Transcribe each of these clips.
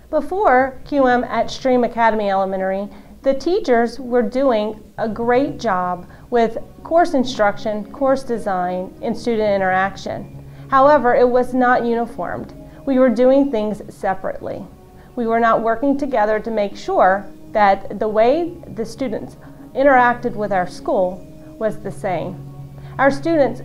Before QM at Stream Academy Elementary, the teachers were doing a great job with course instruction, course design, and student interaction. However, it was not uniformed. We were doing things separately. We were not working together to make sure that the way the students interacted with our school was the same. Our students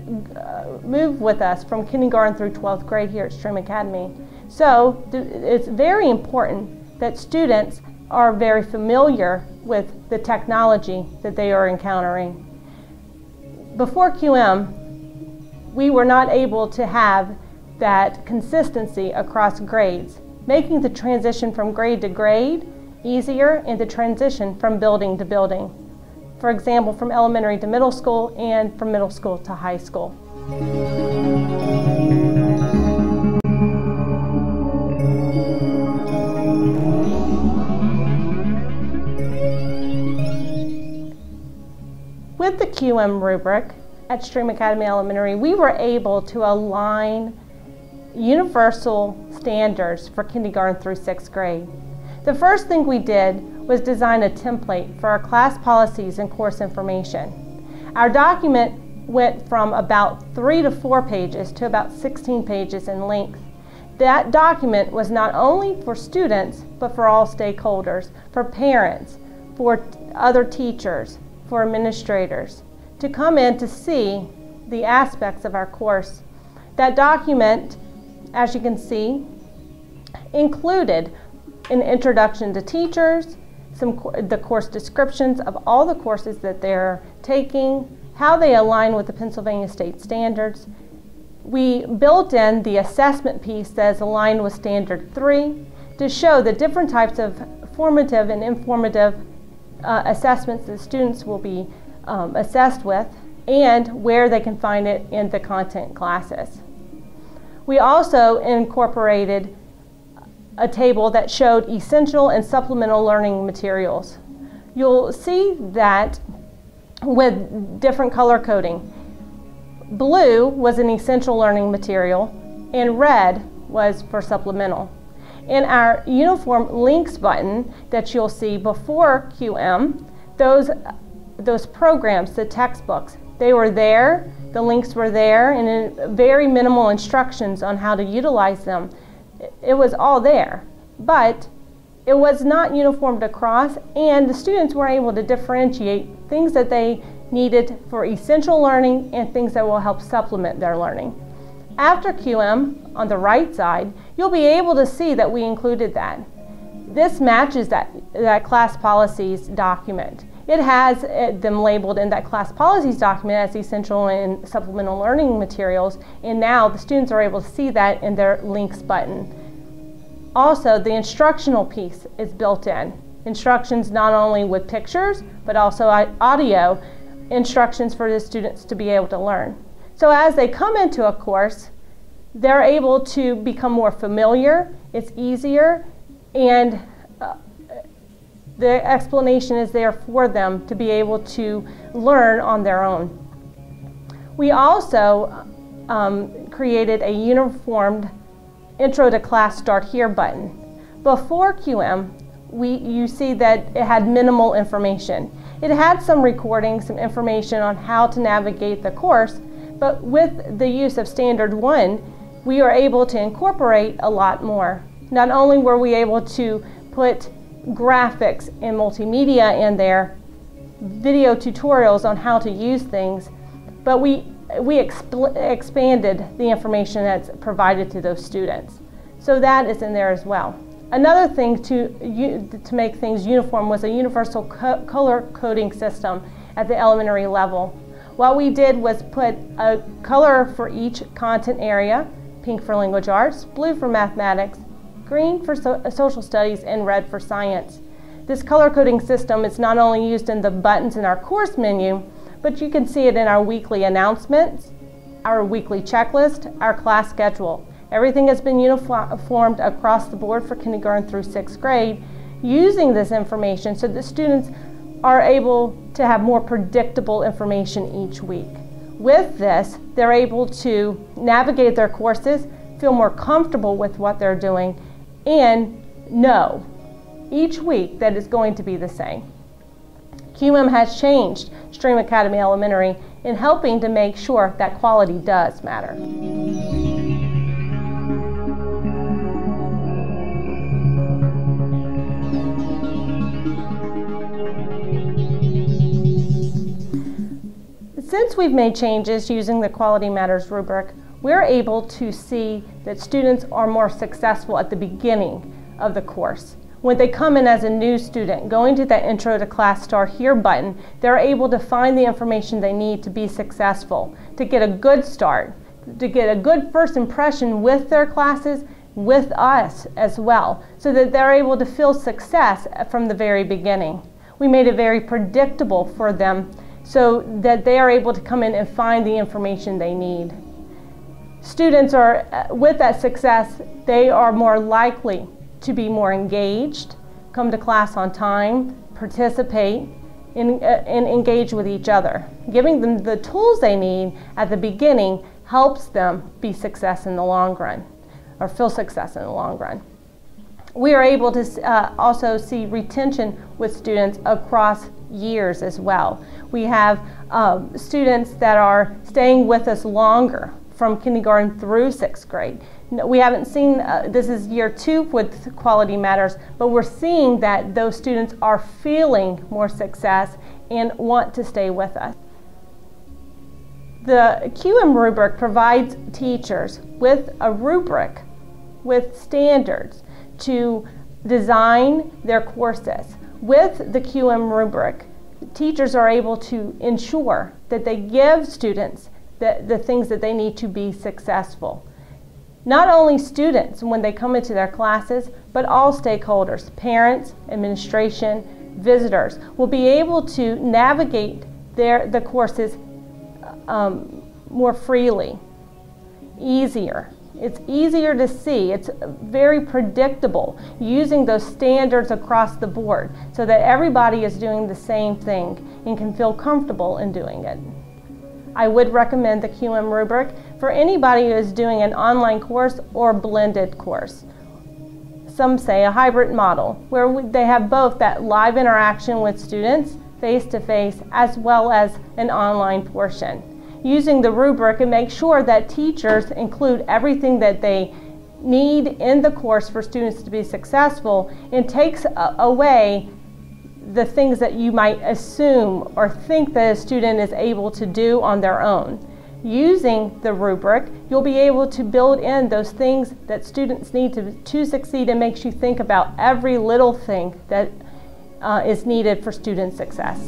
moved with us from kindergarten through 12th grade here at Stream Academy. So it's very important that students are very familiar with the technology that they are encountering. Before QM, we were not able to have that consistency across grades, making the transition from grade to grade easier and the transition from building to building. For example, from elementary to middle school and from middle school to high school. With the QM rubric at Stream Academy Elementary, we were able to align universal standards for kindergarten through 6th grade. The first thing we did was design a template for our class policies and course information. Our document went from about 3 to 4 pages to about 16 pages in length. That document was not only for students, but for all stakeholders, for parents, for other teachers, for administrators, to come in to see the aspects of our course. That document, as you can see, included an introduction to teachers, the course descriptions of all the courses that they're taking, how they align with the Pennsylvania state standards. We built in the assessment piece that is aligned with Standard 3 to show the different types of formative and informative assessments that students will be assessed with and where they can find it in the content classes. We also incorporated a table that showed essential and supplemental learning materials. You'll see that with different color coding. Blue was an essential learning material and red was for supplemental. In our uniform links button that you'll see before QM, those programs, the textbooks, they were there, the links were there, and in very minimal instructions on how to utilize them. It was all there, but it was not uniformed across, and the students were able to differentiate things that they needed for essential learning and things that will help supplement their learning. After QM, on the right side, you'll be able to see that we included that. This matches that class policies document. It has them labeled in that class policies document as essential and supplemental learning materials, and now the students are able to see that in their links button. Also, the instructional piece is built in. Instructions not only with pictures, but also audio instructions for the students to be able to learn. So as they come into a course, they're able to become more familiar, it's easier, and the explanation is there for them to be able to learn on their own. We also created a uniformed Intro to Class Start Here button. Before QM, you see that it had minimal information. It had some recording, some information on how to navigate the course, but with the use of Standard 1, we are able to incorporate a lot more. Not only were we able to put graphics and multimedia in there, video tutorials on how to use things, but we expanded the information that's provided to those students. So that is in there as well. Another thing to make things uniform was a universal color coding system at the elementary level. What we did was put a color for each content area, pink for language arts, blue for mathematics, green for social studies, and red for science. This color coding system is not only used in the buttons in our course menu, but you can see it in our weekly announcements, our weekly checklist, our class schedule. Everything has been uniformed across the board for kindergarten through 6th grade, using this information so that students are able to have more predictable information each week. With this, they're able to navigate their courses, feel more comfortable with what they're doing, and know each week that it's going to be the same. QM has changed Stream Academy Elementary in helping to make sure that quality does matter. Since we've made changes using the Quality Matters rubric, we're able to see that students are more successful at the beginning of the course. When they come in as a new student, going to that Intro to Class Start Here button, they're able to find the information they need to be successful, to get a good start, to get a good first impression with their classes, with us as well, so that they're able to feel success from the very beginning. We made it very predictable for them so that they are able to come in and find the information they need. Students are, with that success, they are more likely to be more engaged, come to class on time, participate, and engage with each other. Giving them the tools they need at the beginning helps them be success in the long run, or feel success in the long run. We are able to also see retention with students across years as well. We have students that are staying with us longer from kindergarten through 6th grade. We haven't seen, this is year 2 with Quality Matters, but we're seeing that those students are feeling more success and want to stay with us. The QM Rubric provides teachers with a rubric with standards to design their courses. With the QM Rubric, teachers are able to ensure that they give students the things that they need to be successful. Not only students when they come into their classes, but all stakeholders, parents, administration, visitors, will be able to navigate the courses more freely, easier. It's easier to see. It's very predictable using those standards across the board so that everybody is doing the same thing and can feel comfortable in doing it. I would recommend the QM Rubric for anybody who is doing an online course or blended course. Some say a hybrid model where they have both that live interaction with students face-to-face as well as an online portion. Using the rubric, it makes sure that teachers include everything that they need in the course for students to be successful and takes away the things that you might assume or think that a student is able to do on their own. Using the rubric, you'll be able to build in those things that students need to succeed, and makes you think about every little thing that is needed for student success.